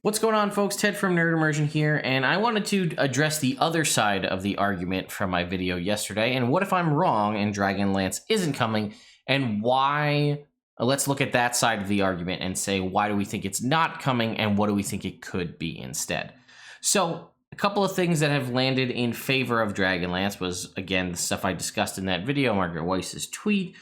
What's going on, folks? Ted from Nerd Immersion here, and I wanted to address the other side of the argument from my video yesterday, and what if I'm wrong and Dragonlance isn't coming, and why. Let's look at that side of the argument and say, why do we think it's not coming, and what do we think it could be instead? So, a couple of things that have landed in favor of Dragonlance was, again, the stuff I discussed in that video, Margaret Weiss's tweet.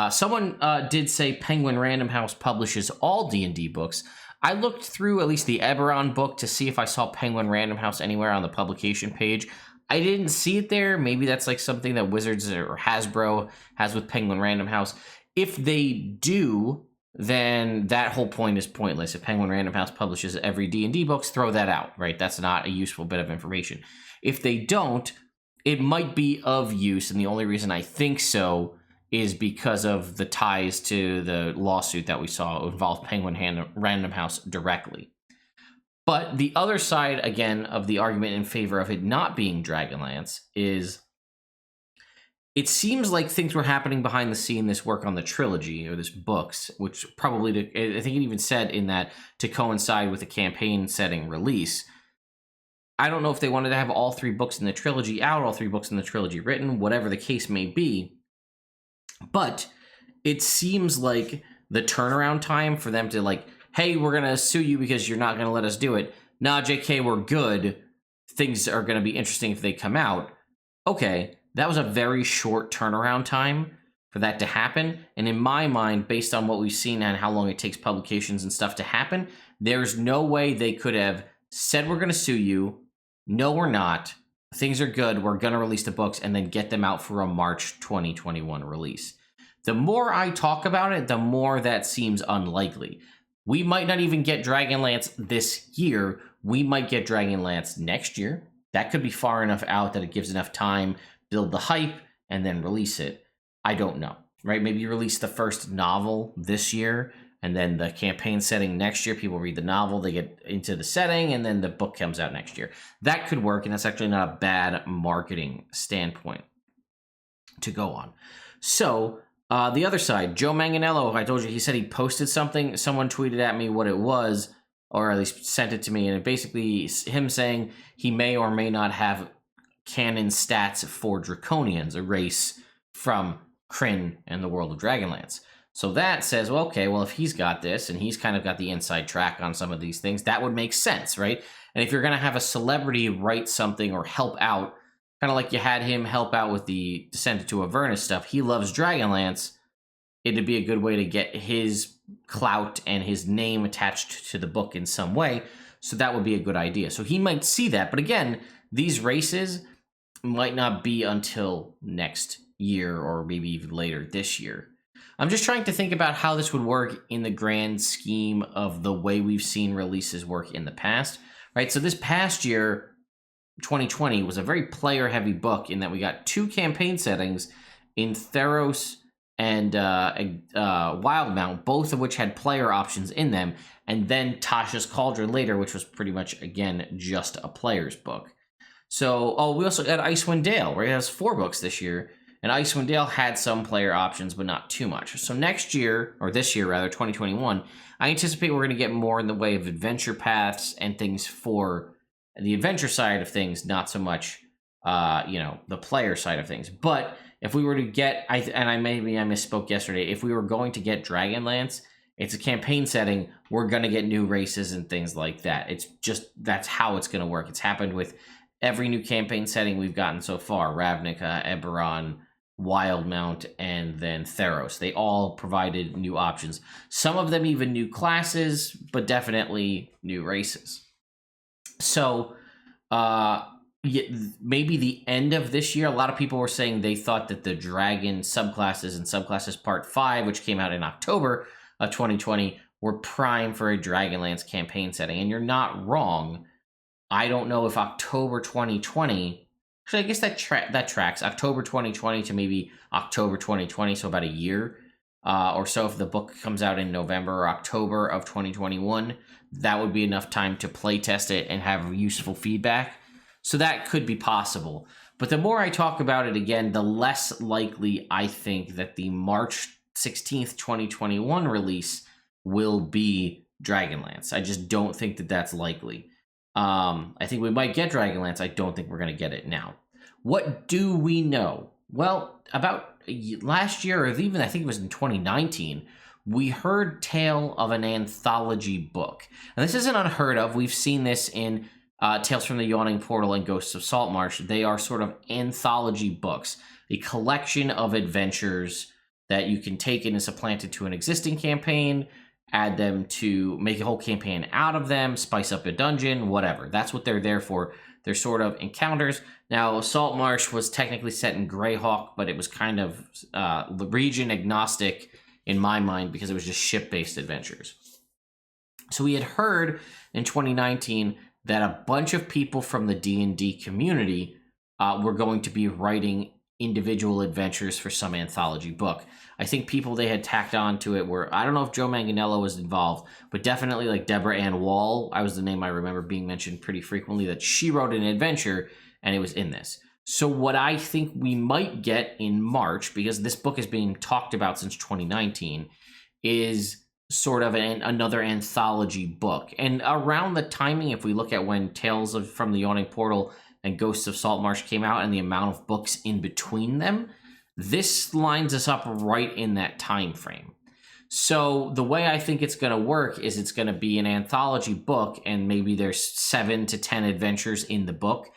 Someone did say Penguin Random House publishes all D&D books. I looked through at least the Eberron book to see if I saw Penguin Random House anywhere on the publication page. I didn't see it there. Maybe that's like something that Wizards or Hasbro has with Penguin Random House. If they do, then that whole point is pointless. If Penguin Random House publishes every D&D books, throw that out, right? That's not a useful bit of information. If they don't, it might be of use, and the only reason I think so is because of the ties to the lawsuit that we saw involve Penguin Random House directly. But the other side, again, of the argument in favor of it not being Dragonlance is it seems like things were happening behind the scene, this work on the trilogy, or this books, which probably, I think it even said in that to coincide with the campaign setting release. I don't know if they wanted to have all three books in the trilogy out, all three books in the trilogy written, whatever the case may be. But it seems like the turnaround time for them to like, hey, we're going to sue you because you're not going to let us do it. Nah, JK, we're good. Things are going to be interesting if they come out. Okay, that was a very short turnaround time for that to happen. And in my mind, based on what we've seen and how long it takes publications and stuff to happen, there's no way they could have said, we're going to sue you. No, we're not. Things are good. We're going to release the books and then get them out for a March 2021 release. The more I talk about it, the more that seems unlikely. We might not even get Dragonlance this year. We might get Dragonlance next year. That could be far enough out that it gives enough time, build the hype, and then release it. I don't know, right? Maybe you release the first novel this year, and then the campaign setting next year, people read the novel, they get into the setting, and then the book comes out next year. That could work, and that's actually not a bad marketing standpoint to go on. So, the other side, Joe Manganiello, I told you, he said he posted something. Someone tweeted at me what it was, or at least sent it to me, and it basically him saying he may or may not have canon stats for Draconians, a race from Krynn and the world of Dragonlance. So that says, well, okay, well, if he's got this and he's kind of got the inside track on some of these things, that would make sense, right? And if you're going to have a celebrity write something or help out, kind of like you had him help out with the Descendant to Avernus stuff, he loves Dragonlance, it'd be a good way to get his clout and his name attached to the book in some way. So that would be a good idea. So he might see that. But again, these races might not be until next year or maybe even later this year. I'm just trying to think about how this would work in the grand scheme of the way we've seen releases work in the past, right? So this past year, 2020, was a very player-heavy book in that we got two campaign settings in Theros and Wildmount, both of which had player options in them, and then Tasha's Cauldron later, which was pretty much, again, just a player's book. So, we also got Icewind Dale, where it has 4 books this year, and Icewind Dale had some player options, but not too much. So next year, or this year rather, 2021, I anticipate we're going to get more in the way of adventure paths and things for the adventure side of things, not so much, the player side of things. But if we were to get, I misspoke yesterday, if we were going to get Dragonlance, it's a campaign setting, we're going to get new races and things like that. It's just, that's how it's going to work. It's happened with every new campaign setting we've gotten so far, Ravnica, Eberron, Wildmount, and then Theros. They all provided new options. Some of them even new classes, but definitely new races. So, maybe the end of this year, a lot of people were saying they thought that the Dragon subclasses and subclasses Part 5, which came out in October of 2020, were prime for a Dragonlance campaign setting. And you're not wrong. I don't know if October 2020... Actually, I guess that tracks October 2020 to maybe October 2020, so about a year or so. If the book comes out in November or October of 2021, that would be enough time to play test it and have useful feedback. So that could be possible. But the more I talk about it again, the less likely I think that the March 16th, 2021 release will be Dragonlance. I just don't think that that's likely. I think we might get Dragonlance. I don't think we're going to get it now. What do we know? Well, about last year, or even I think it was in 2019, we heard tale of an anthology book. And this isn't unheard of. We've seen this in Tales from the Yawning Portal and Ghosts of Saltmarsh. They are sort of anthology books, a collection of adventures that you can take and supplant into an existing campaign, add them to make a whole campaign out of them, spice up a dungeon, whatever. That's what they're there for. They're sort of encounters. Now, Saltmarsh was technically set in Greyhawk, but it was kind of region agnostic in my mind because it was just ship-based adventures. So we had heard in 2019 that a bunch of people from the D&D community were going to be writing individual adventures for some anthology book. I think people they had tacked on to it were, I don't know if Joe Manganiello was involved, but definitely like Deborah Ann Wall. I was the name I remember being mentioned pretty frequently, that she wrote an adventure and it was in this. So what I think we might get in March, because this book is being talked about since 2019, is sort of another anthology book. And around the timing, if we look at when Tales from the Yawning Portal and Ghosts of Saltmarsh came out and the amount of books in between them, this lines us up right in that time frame. So the way I think it's going to work is it's going to be an anthology book, and maybe there's 7 to 10 adventures in the book.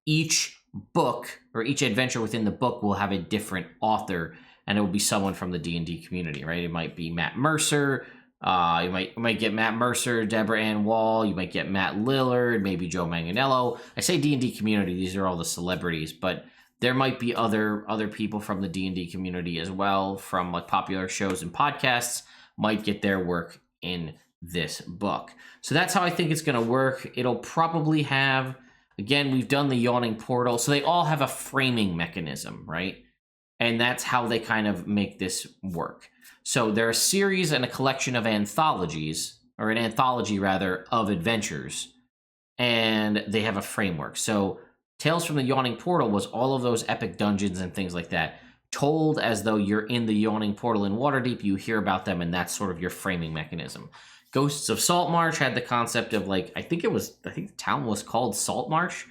Each book or each adventure within the book will have a different author, and it will be someone from the D&D community, right? It might be Matt Mercer. You might get Matt Mercer, Deborah Ann Wall. You might get Matt Lillard, maybe Joe Manganiello. I say D&D community; these are all the celebrities, but there might be other people from the D&D community as well, from like popular shows and podcasts, might get their work in this book. So that's how I think it's going to work. It'll probably have, again, we've done the Yawning Portal, so they all have a framing mechanism, right? And that's how they kind of make this work. So they're a series and a collection of anthologies, or an anthology rather, of adventures, and they have a framework. So Tales from the Yawning Portal was all of those epic dungeons and things like that, told as though you're in the Yawning Portal in Waterdeep, you hear about them, and that's sort of your framing mechanism. Ghosts of Saltmarsh had the concept of, like, I think the town was called Saltmarsh,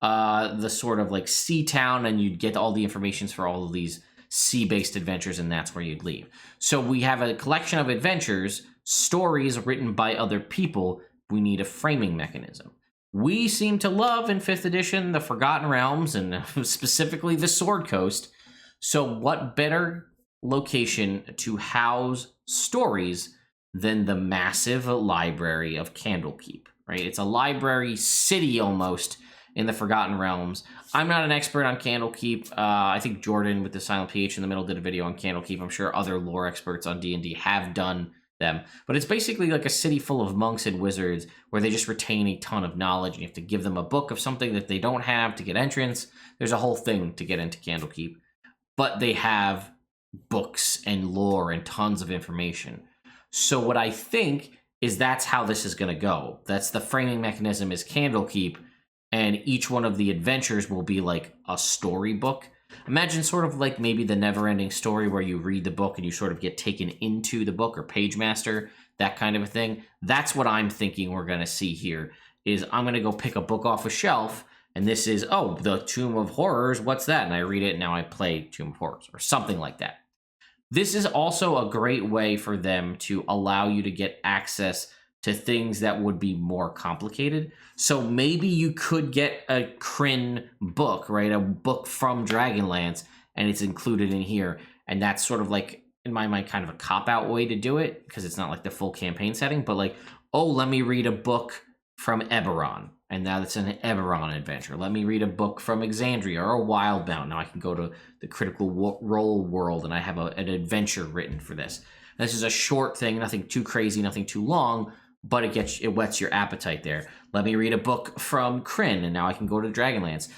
the sort of like sea town, and you'd get all the informations for all of these sea-based adventures, and that's where you'd leave. So we have a collection of adventures, stories written by other people. We need a framing mechanism. We seem to love in 5th edition the Forgotten Realms, and specifically the Sword Coast. So what better location to house stories than the massive library of Candlekeep, right? It's a library city almost in the Forgotten Realms. I'm not an expert on Candlekeep. I think Jordan with the Silent PH in the middle did a video on Candlekeep. I'm sure other lore experts on D&D have done them. But it's basically like a city full of monks and wizards where they just retain a ton of knowledge, and you have to give them a book of something that they don't have to get entrance. There's a whole thing to get into Candlekeep. But they have books and lore and tons of information. So what I think is that's how this is going to go. That's the framing mechanism is Candlekeep, and each one of the adventures will be like a storybook. Imagine sort of like maybe the Never-Ending Story where you read the book and you sort of get taken into the book, or Page Master, that kind of a thing. That's what I'm thinking we're going to see here, is I'm going to go pick a book off a shelf, and this is, oh, the Tomb of Horrors, what's that? And I read it, and now I play Tomb of Horrors, or something like that. This is also a great way for them to allow you to get access to things that would be more complicated. So maybe you could get a Kryn book, right? A book from Dragonlance, and it's included in here. And that's sort of like, in my mind, kind of a cop-out way to do it, because it's not like the full campaign setting, but like, oh, let me read a book from Eberron, and now it's an Eberron adventure. Let me read a book from Exandria or Wildbound. Now I can go to the Critical Role world, and I have an adventure written for this. This is a short thing, nothing too crazy, nothing too long, but it whets your appetite there. Let me read a book from Kryn, and now I can go to Dragonlance.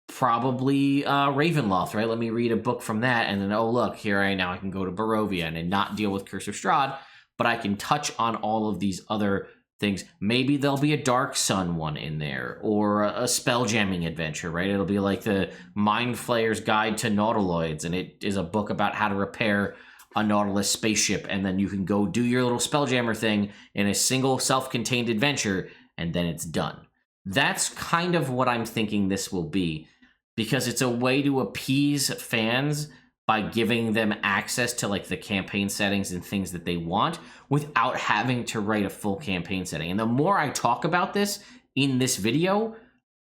Probably Ravenloft, right? Let me read a book from that, and then, oh, look, now I can go to Barovia and not deal with Curse of Strahd, but I can touch on all of these other things. Maybe there'll be a Dark Sun one in there, or a spelljamming adventure, right? It'll be like the Mind Flayer's Guide to Nautiloids, and it is a book about how to repair a Nautilus spaceship, and then you can go do your little Spelljammer thing in a single self-contained adventure, and then it's done. That's kind of what I'm thinking this will be, because it's a way to appease fans by giving them access to like the campaign settings and things that they want without having to write a full campaign setting. And the more I talk about this in this video,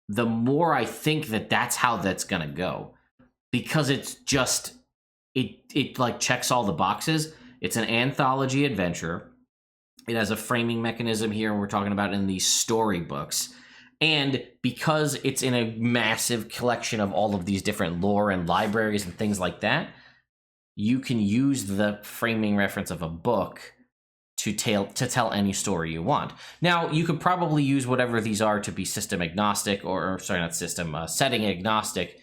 the more I think that that's how that's gonna go, because it's just it like checks all the boxes. It's an anthology adventure. It has a framing mechanism here, and we're talking about in these storybooks. And because it's in a massive collection of all of these different lore and libraries and things like that, you can use the framing reference of a book to tell any story you want. Now, you could probably use whatever these are to be system agnostic, or sorry, not system, setting agnostic.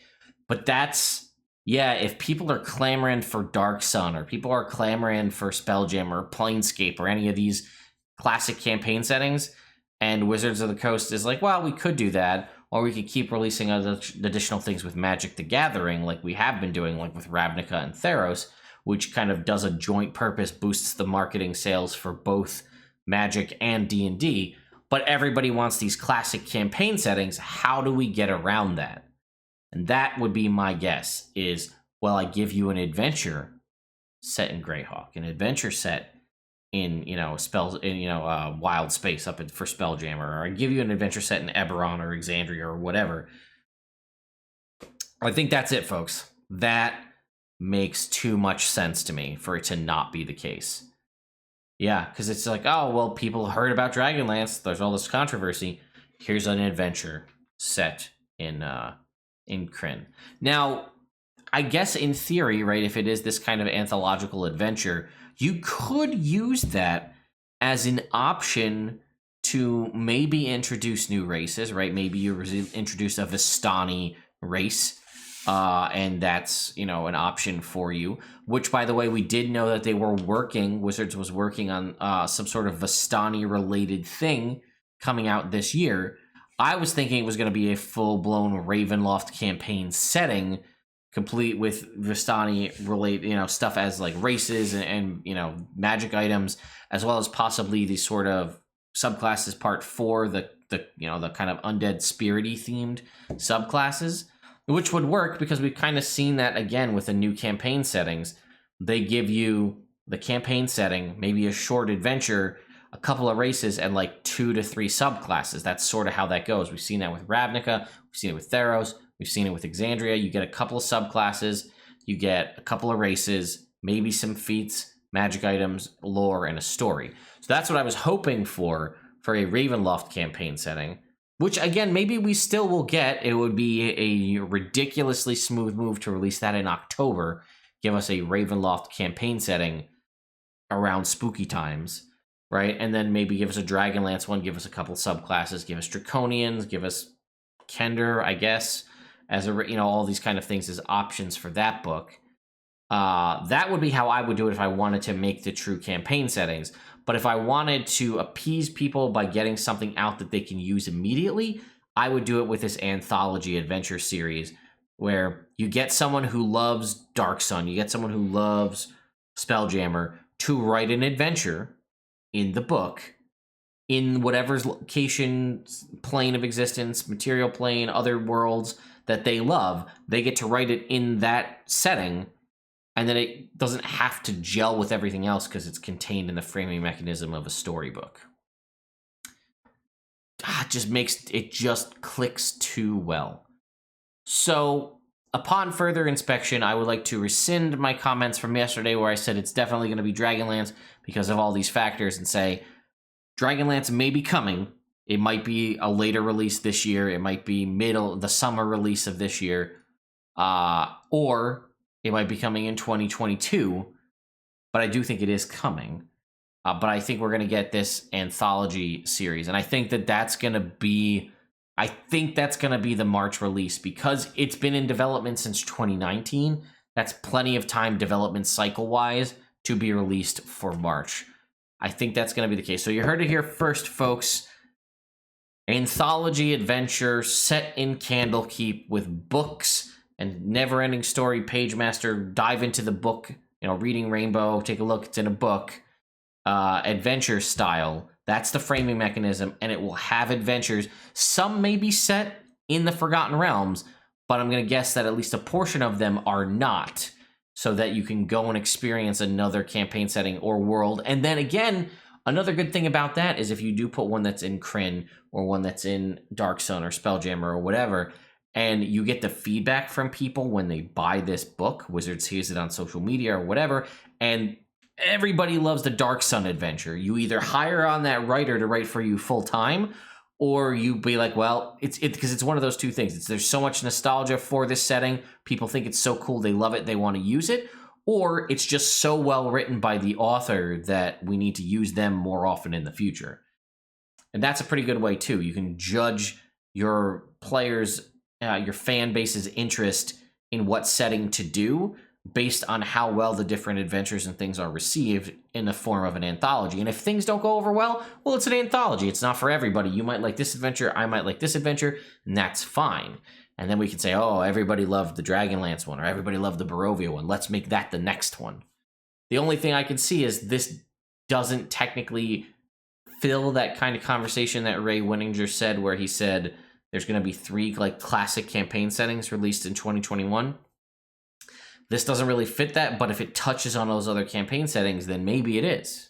But that's, yeah, if people are clamoring for Dark Sun, or people are clamoring for Spelljammer, or Planescape, or any of these classic campaign settings, and Wizards of the Coast is like, well, we could do that, or we could keep releasing other additional things with Magic the Gathering, like we have been doing, like with Ravnica and Theros, which kind of does a joint purpose, boosts the marketing sales for both Magic and D&D, but everybody wants these classic campaign settings. How do we get around that? And that would be my guess is, well, I give you an adventure set in Greyhawk, an adventure set in, Wild Space up for Spelljammer, or I give you an adventure set in Eberron or Exandria or whatever. I think that's it, folks. That makes too much sense to me for it to not be the case. Yeah, because it's like, oh, well, people heard about Dragonlance. There's all this controversy. Here's an adventure set in Krynn. Now, I guess in theory, right, if it is this kind of anthological adventure, you could use that as an option to maybe introduce new races, right? Maybe you introduce a Vistani race, and that's, an option for you. Which, by the way, we did know that they were Wizards was working on some sort of Vistani-related thing coming out this year. I was thinking it was going to be a full-blown Ravenloft campaign setting, complete with Vistani related, stuff as like races and magic items, as well as possibly the sort of subclasses part 4, the kind of undead spirity themed subclasses, which would work because we've kind of seen that again with the new campaign settings. They give you the campaign setting, maybe a short adventure, a couple of races, and like 2 to 3 subclasses. That's sort of how that goes. We've seen that with Ravnica, we've seen it with Theros, we've seen it with Exandria. You get a couple of subclasses, you get a couple of races, maybe some feats, magic items, lore, and a story. So that's what I was hoping for a Ravenloft campaign setting, which again, maybe we still will get. It would be a ridiculously smooth move to release that in October, give us a Ravenloft campaign setting around spooky times, right? And then maybe give us a Dragonlance one, give us a couple subclasses, give us Draconians, give us Kender, I guess, as all these kind of things as options for that book. That would be how I would do it if I wanted to make the true campaign settings. But if I wanted to appease people by getting something out that they can use immediately, I would do it with this anthology adventure series, where you get someone who loves Dark Sun, you get someone who loves Spelljammer to write an adventure in the book, in whatever's location, plane of existence, material plane, other worlds that they love. They get to write it in that setting, and then it doesn't have to gel with everything else because it's contained in the framing mechanism of a storybook. It just clicks too well. So upon further inspection, I would like to rescind my comments from yesterday where I said it's definitely going to be Dragonlance because of all these factors, and say Dragonlance may be coming. It might be a later release this year. It might be the summer release of this year. Or it might be coming in 2022, but I do think it is coming. But I think we're going to get this anthology series, and I think that's going to be the March release because it's been in development since 2019. That's plenty of time development cycle-wise to be released for March. I think that's going to be the case. So you heard it here first, folks. Anthology adventure set in Candlekeep with books and never-ending story page master dive into the book, Reading Rainbow, take a look, it's in a book, adventure style. That's the framing mechanism, and it will have adventures. Some may be set in the Forgotten Realms, but I'm going to guess that at least a portion of them are not, so that you can go and experience another campaign setting or world. And then again, another good thing about that is if you do put one that's in Kryn or one that's in Dark Sun or Spelljammer or whatever, and you get the feedback from people when they buy this book, Wizards hears it on social media or whatever, and everybody loves the Dark Sun adventure. You either hire on that writer to write for you full time, or you be like, well, it's because it's one of those two things. There's so much nostalgia for this setting. People think it's so cool. They love it. They want to use it. Or it's just so well written by the author that we need to use them more often in the future. And that's a pretty good way too. You can judge your players, your fan base's interest in what setting to do based on how well the different adventures and things are received in the form of an anthology. And if things don't go over well, it's an anthology. It's not for everybody. You might like this adventure, I might like this adventure, and that's fine. And then we can say, oh, everybody loved the Dragonlance one, or everybody loved the Barovia one. Let's make that the next one. The only thing I can see is this doesn't technically fill that kind of conversation that Ray Winninger said, where he said there's going to be 3 classic campaign settings released in 2021. This doesn't really fit that, but if it touches on those other campaign settings, then maybe it is.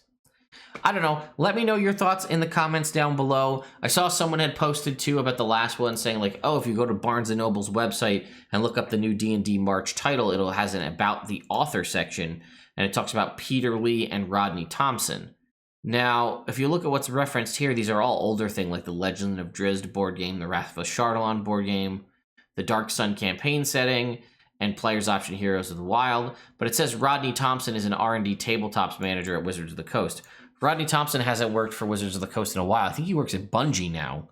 I don't know. Let me know your thoughts in the comments down below. I saw someone had posted too about the last one saying if you go to Barnes & Noble's website and look up the new D&D March title, it has an About the Author section, and it talks about Peter Lee and Rodney Thompson. Now, if you look at what's referenced here, these are all older things, like the Legend of Drizzt board game, the Wrath of Ashardalon board game, the Dark Sun campaign setting, and Player's Option Heroes of the Wild. But it says Rodney Thompson is an R&D tabletops manager at Wizards of the Coast. Rodney Thompson hasn't worked for Wizards of the Coast in a while. I think he works at Bungie now.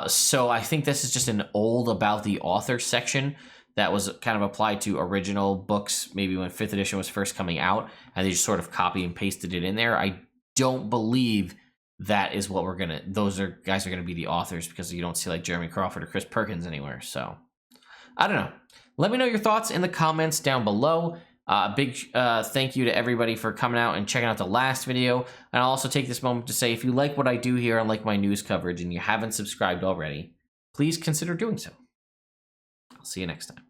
So I think this is just an old About the Author section that was kind of applied to original books, maybe when 5th edition was first coming out, and they just sort of copy and pasted it in there. I don't believe that is what those guys are gonna be the authors, because you don't see Jeremy Crawford or Chris Perkins anywhere. So I don't know. Let me know your thoughts in the comments down below. Big thank you to everybody for coming out and checking out the last video. And I'll also take this moment to say, if you like what I do here and like my news coverage and you haven't subscribed already, please consider doing so. I'll see you next time.